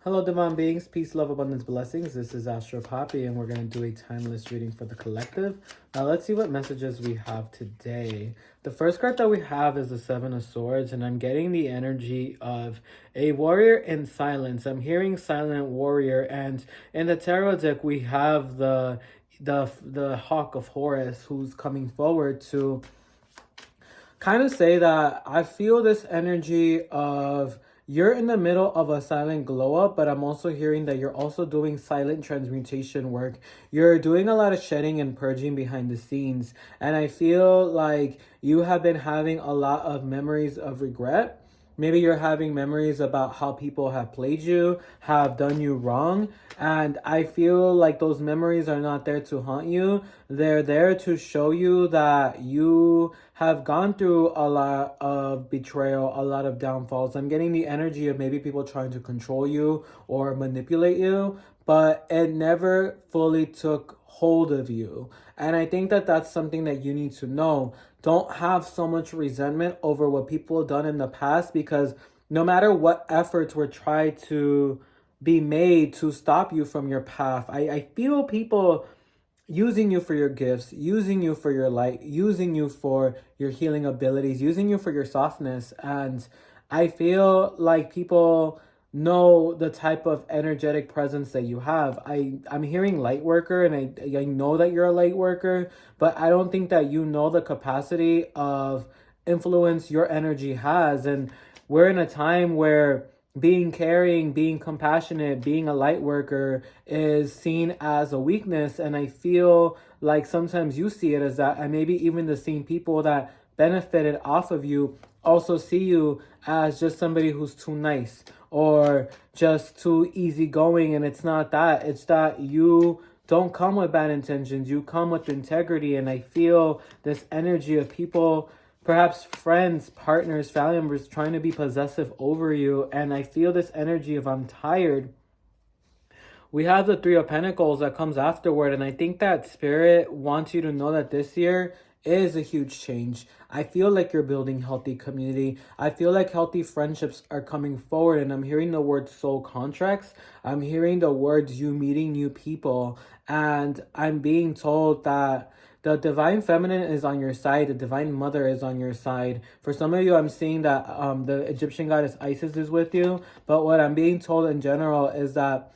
Hello, divine beings, peace, love, abundance, blessings. This is AstroPapi, and we're going to do a timeless reading for the collective. Now, let's see what messages we have today. The first card that we have is the Seven of Swords, and I'm getting the energy of a warrior in silence. I'm hearing silent warrior, and in the tarot deck, we have the Hawk of Horus, who's coming forward to kind of say that I feel this energy of you're in the middle of a silent glow up, but I'm also hearing that you're also doing silent transmutation work. You're doing a lot of shedding and purging behind the scenes. And I feel like you have been having a lot of memories of regret. Maybe you're having memories about how people have played you, have done you wrong. And I feel like those memories are not there to haunt you. They're there to show you that you have gone through a lot of betrayal, a lot of downfalls. I'm getting the energy of maybe people trying to control you or manipulate you, but it never fully took hold of you. And I think that that's something that you need to know. Don't have so much resentment over what people have done in the past, because no matter what efforts were tried to be made to stop you from your path, I feel people using you for your gifts, using you for your light, using you for your healing abilities, using you for your softness. And I feel like people know the type of energetic presence that you have. I'm hearing light worker, and I know that you're a light worker, but I don't think that you know the capacity of influence your energy has. And we're in a time where being caring, being compassionate, being a light worker is seen as a weakness. And I feel like sometimes you see it as that, and maybe even the same people that benefited off of you also see you as just somebody who's too nice or just too easygoing. And it's not that. It's that you don't come with bad intentions. You come with integrity. And I feel this energy of people, perhaps friends, partners, family members, trying to be possessive over you. And I feel this energy of I'm tired. We have the Three of Pentacles that comes afterward. And I think that Spirit wants you to know that this year is a huge change. I feel like you're building healthy community. I feel like healthy friendships are coming forward. And I'm hearing the word soul contracts. I'm hearing the words you meeting new people. And I'm being told that the divine feminine is on your side. The divine mother is on your side. For some of you, I'm seeing that the Egyptian goddess Isis is with you. But what I'm being told in general is that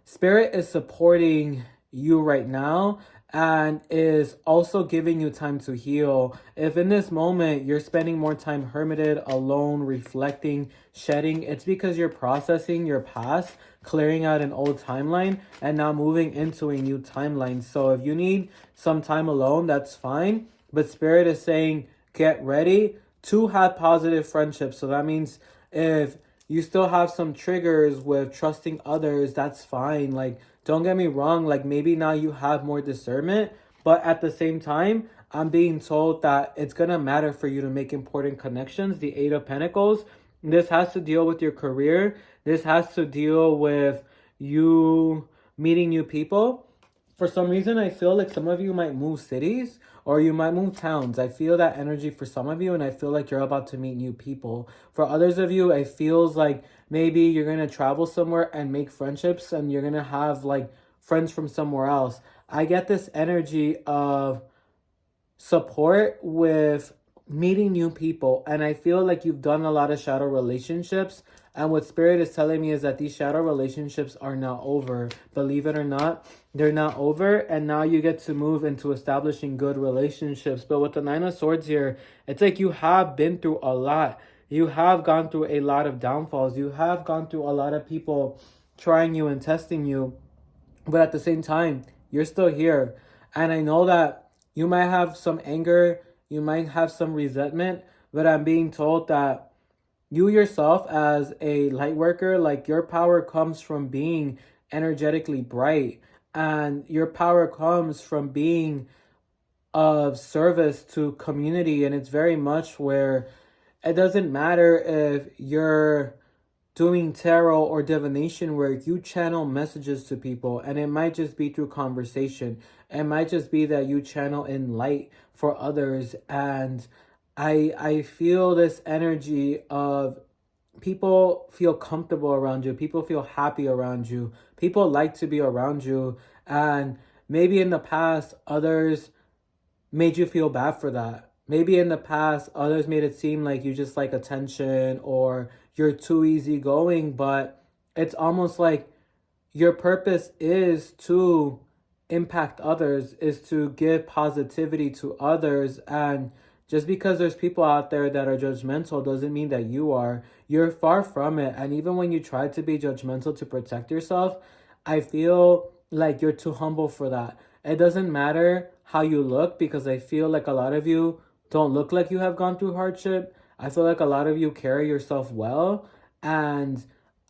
Spirit is supporting you right now and is also giving you time to heal. If in this moment you're spending more time hermited, alone, reflecting, shedding, it's because you're processing your past, clearing out an old timeline, and now moving into a new timeline. So if you need some time alone, that's fine. But Spirit is saying, get ready to have positive friendships. So that means if you still have some triggers with trusting others, that's fine. Like, don't get me wrong, like maybe now you have more discernment, but at the same time, I'm being told that it's going to matter for you to make important connections. The Eight of Pentacles, this has to deal with your career. This has to deal with you meeting new people. For some reason, I feel like some of you might move cities or you might move towns. I feel that energy for some of you, and I feel like you're about to meet new people. For others of you, it feels like maybe you're going to travel somewhere and make friendships, and you're going to have like friends from somewhere else. I get this energy of support with meeting new people, and I feel like you've done a lot of shadow relationships, and what Spirit is telling me is that these shadow relationships are now over. Believe it or not, they're not over, and now you get to move into establishing good relationships. But with the Nine of Swords here, it's like you have been through a lot. You have gone through a lot of downfalls. You have gone through a lot of people trying you and testing you, but at the same time, you're still here. And I know that you might have some anger, you might have some resentment, but I'm being told that you yourself as a light worker, like your power comes from being energetically bright, and your power comes from being of service to community. And it's very much where it doesn't matter if you're doing tarot or divination work, you channel messages to people, and it might just be through conversation. It might just be that you channel in light for others. And I feel this energy of people feel comfortable around you. People feel happy around you. People like to be around you. And maybe in the past, others made you feel bad for that. Maybe in the past, others made it seem like you just like attention or you're too easygoing, but it's almost like your purpose is to impact others, is to give positivity to others. And just because there's people out there that are judgmental doesn't mean that you are. You're far from it. And even when you try to be judgmental to protect yourself, I feel like you're too humble for that. It doesn't matter how you look, because I feel like a lot of you don't look like you have gone through hardship. I feel like a lot of you carry yourself well. And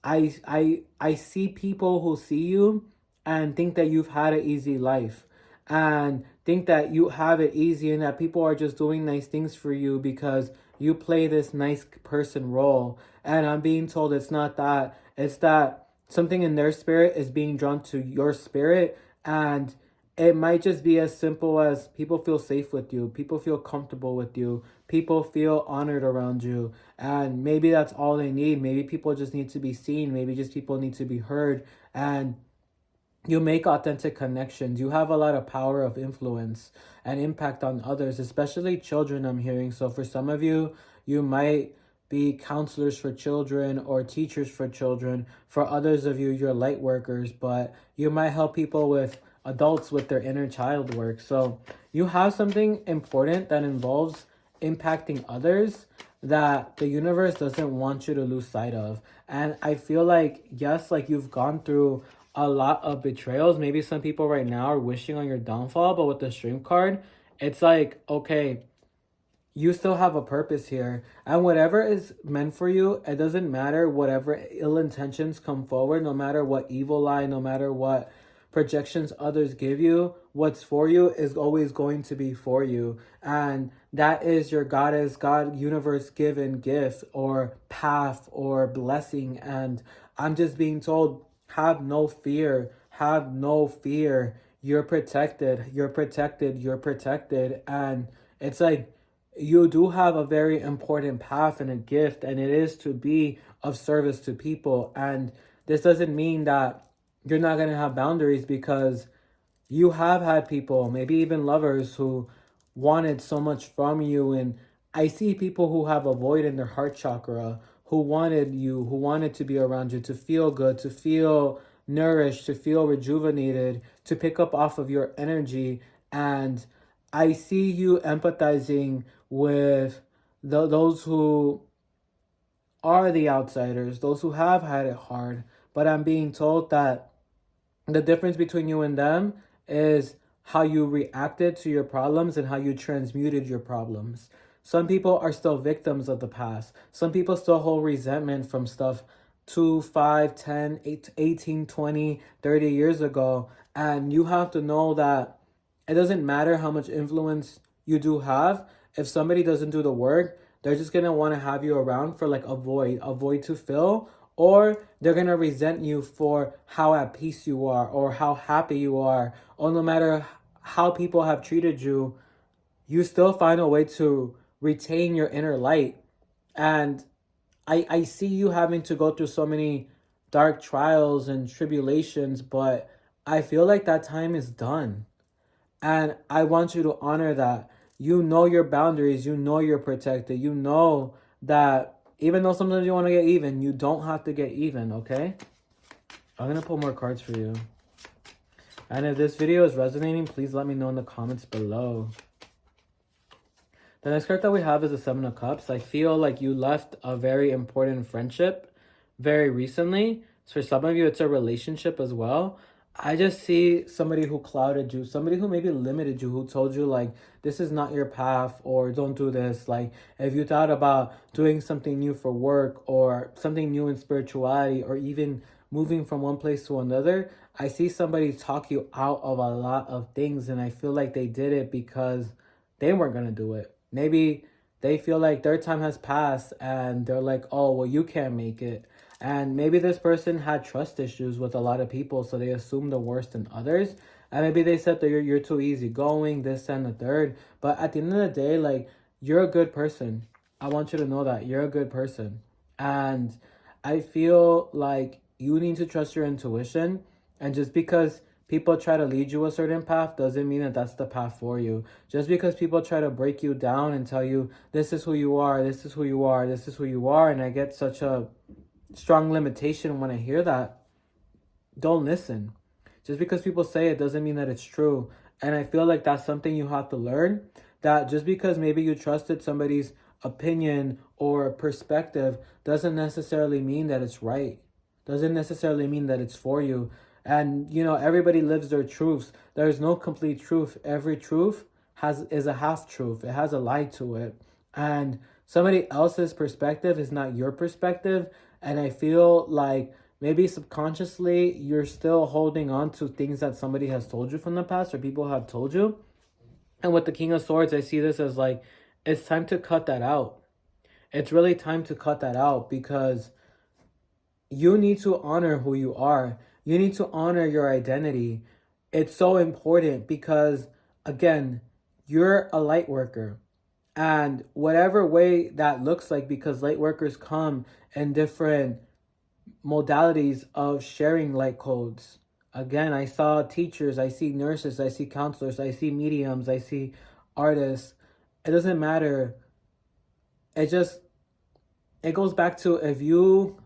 I see people who see you and think that you've had an easy life and think that you have it easy and that people are just doing nice things for you because you play this nice person role. And I'm being told it's not that. It's that something in their spirit is being drawn to your spirit, and it might just be as simple as people feel safe with you, people feel comfortable with you, people feel honored around you. And maybe that's all they need. Maybe people just need to be seen. Maybe just people need to be heard. And you make authentic connections. You have a lot of power of influence and impact on others, especially children, I'm hearing. So for some of you, you might be counselors for children or teachers for children. For others of you, you're light workers, but you might help people with adults with their inner child work. So you have something important that involves impacting others that the universe doesn't want you to lose sight of. And I feel like, yes, like you've gone through a lot of betrayals. Maybe some people right now are wishing on your downfall, but with the stream card, it's like, okay, you still have a purpose here. And whatever is meant for you, it doesn't matter whatever ill intentions come forward, no matter what evil lie, no matter what projections others give you, what's for you is always going to be for you. And that is your goddess, God, universe given gift or path or blessing. And I'm just being told, have no fear. Have no fear. You're protected. You're protected. You're protected. And it's like, you do have a very important path and a gift, and it is to be of service to people. And this doesn't mean that you're not going to have boundaries, because you have had people, maybe even lovers, who wanted so much from you. And I see people who have a void in their heart chakra, who wanted you, who wanted to be around you, to feel good, to feel nourished, to feel rejuvenated, to pick up off of your energy. And I see you empathizing with those who are the outsiders, those who have had it hard. But I'm being told that the difference between you and them is how you reacted to your problems and how you transmuted your problems. Some people are still victims of the past. Some people still hold resentment from stuff 2, 5, 10, 18, 20, 30 years ago. And you have to know that it doesn't matter how much influence you do have. If somebody doesn't do the work, they're just going to want to have you around for like a void to fill, or they're going to resent you for how at peace you are or how happy you are, or no matter how people have treated you, you still find a way to retain your inner light. And I see you having to go through so many dark trials and tribulations, but I feel like that time is done. And I want you to honor that. You know your boundaries. You know you're protected. You know that even though sometimes you want to get even, you don't have to get even, okay? I'm going to pull more cards for you. And if this video is resonating, please let me know in the comments below. The next card that we have is the Seven of Cups. I feel like you left a very important friendship very recently. So for some of you, it's a relationship as well. I just see somebody who clouded you, somebody who maybe limited you, who told you like, this is not your path, or don't do this. Like if you thought about doing something new for work or something new in spirituality, or even moving from one place to another, I see somebody talk you out of a lot of things. And I feel like they did it because they weren't going to do it. Maybe they feel like their time has passed and they're like, oh, well, you can't make it. And maybe this person had trust issues with a lot of people, so they assume the worst in others. And maybe they said that you're too easygoing, this and the third. But at the end of the day, like, you're a good person. I want you to know that you're a good person. And I feel like you need to trust your intuition. And just because people try to lead you a certain path doesn't mean that that's the path for you. Just because people try to break you down and tell you, this is who you are, this is who you are, this is who you are. And I get such a strong limitation when I hear that. Don't listen. Just because people say it doesn't mean that it's true. And I feel like that's something you have to learn. That just because maybe you trusted somebody's opinion or perspective doesn't necessarily mean that it's right. Doesn't necessarily mean that it's for you. And everybody lives their truths. There's no complete truth. Every truth is a half truth. It has a lie to it. And somebody else's perspective is not your perspective. And I feel like maybe subconsciously you're still holding on to things that somebody has told you from the past or people have told you. And with the King of Swords, I see this as like, it's time to cut that out. It's really time to cut that out because you need to honor who you are. You need to honor your identity. It's so important because, again, you're a light worker. And whatever way that looks like, because light workers come in different modalities of sharing light codes. Again, I saw teachers, I see nurses, I see counselors, I see mediums, I see artists. It doesn't matter. It goes back to, if you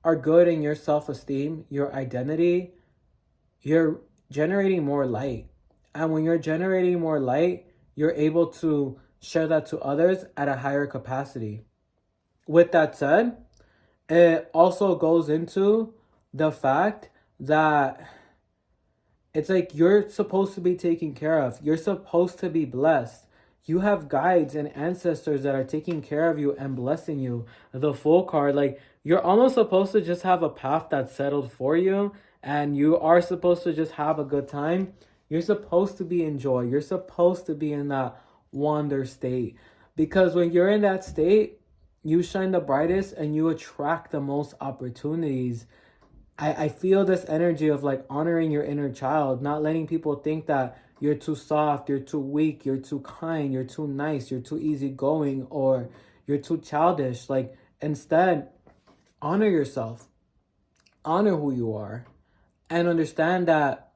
are good in your self-esteem, your identity, you're generating more light. And when you're generating more light, you're able to share that to others at a higher capacity. With that said, it also goes into the fact that it's like you're supposed to be taken care of. You're supposed to be blessed. You have guides and ancestors that are taking care of you and blessing you. The Fool card, like, you're almost supposed to just have a path that's settled for you, and you are supposed to just have a good time. You're supposed to be in joy. You're supposed to be in that wonder state. Because when you're in that state, you shine the brightest and you attract the most opportunities. I feel this energy of like honoring your inner child, not letting people think that you're too soft, you're too weak, you're too kind, you're too nice, you're too easygoing, or you're too childish. Like, instead, honor yourself, honor who you are, and understand that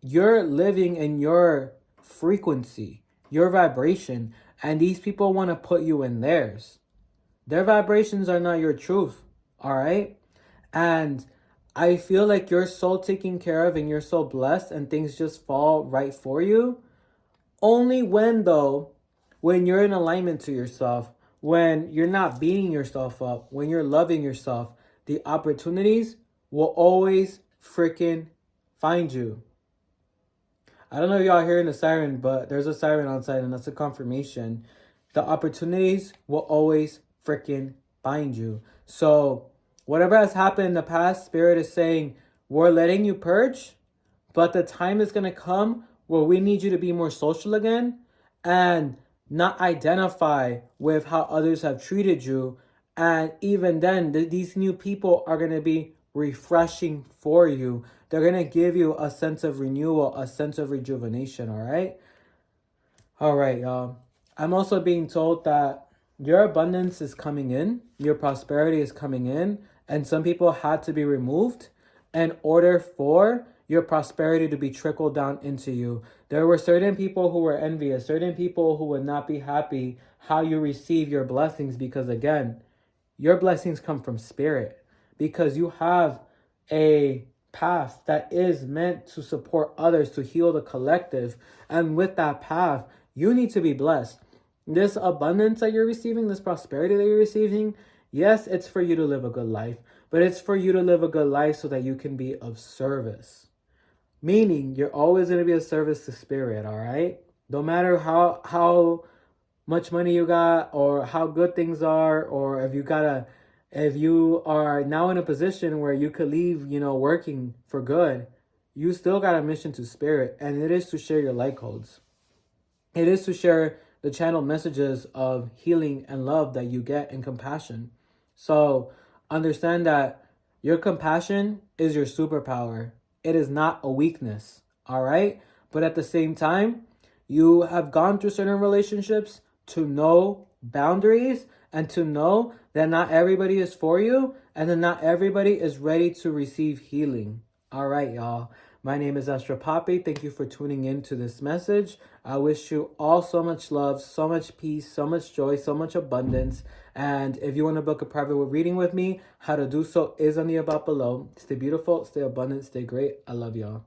you're living in your frequency, your vibration, and these people want to put you in theirs. Their vibrations are not your truth, all right? And I feel like you're so taken care of and you're so blessed and things just fall right for you. Only when you're in alignment to yourself, when you're not beating yourself up, when you're loving yourself, the opportunities will always freaking find you. I don't know if y'all hearing the siren, but there's a siren outside and that's a confirmation. The opportunities will always freaking find you. So whatever has happened in the past, Spirit is saying, we're letting you purge, but the time is going to come where we need you to be more social again and not identify with how others have treated you. And even then, these new people are going to be refreshing for you. They're going to give you a sense of renewal, a sense of rejuvenation, all right? All right, y'all. I'm also being told that your abundance is coming in, your prosperity is coming in, and some people had to be removed in order for your prosperity to be trickled down into you. There were certain people who were envious, certain people who would not be happy how you receive your blessings, because again, your blessings come from spirit, because you have a path that is meant to support others, to heal the collective. And with that path, you need to be blessed. This abundance that you're receiving, this prosperity that you're receiving, yes, it's for you to live a good life, but it's for you to live a good life so that you can be of service. Meaning, you're always going to be of service to spirit, all right? No matter how much money you got or how good things are, or if you are now in a position where you could leave, working for good, you still got a mission to spirit, and it is to share your light codes. It is to share the channeled messages of healing and love that you get, and compassion. So understand that your compassion is your superpower. It is not a weakness, all right? But at the same time, you have gone through certain relationships to know boundaries and to know that not everybody is for you and that not everybody is ready to receive healing. All right, y'all. My name is AstroPapi. Thank you for tuning in to this message. I wish you all so much love, so much peace, so much joy, so much abundance. And if you want to book a private reading with me, how to do so is on the about below. Stay beautiful, stay abundant, stay great. I love y'all.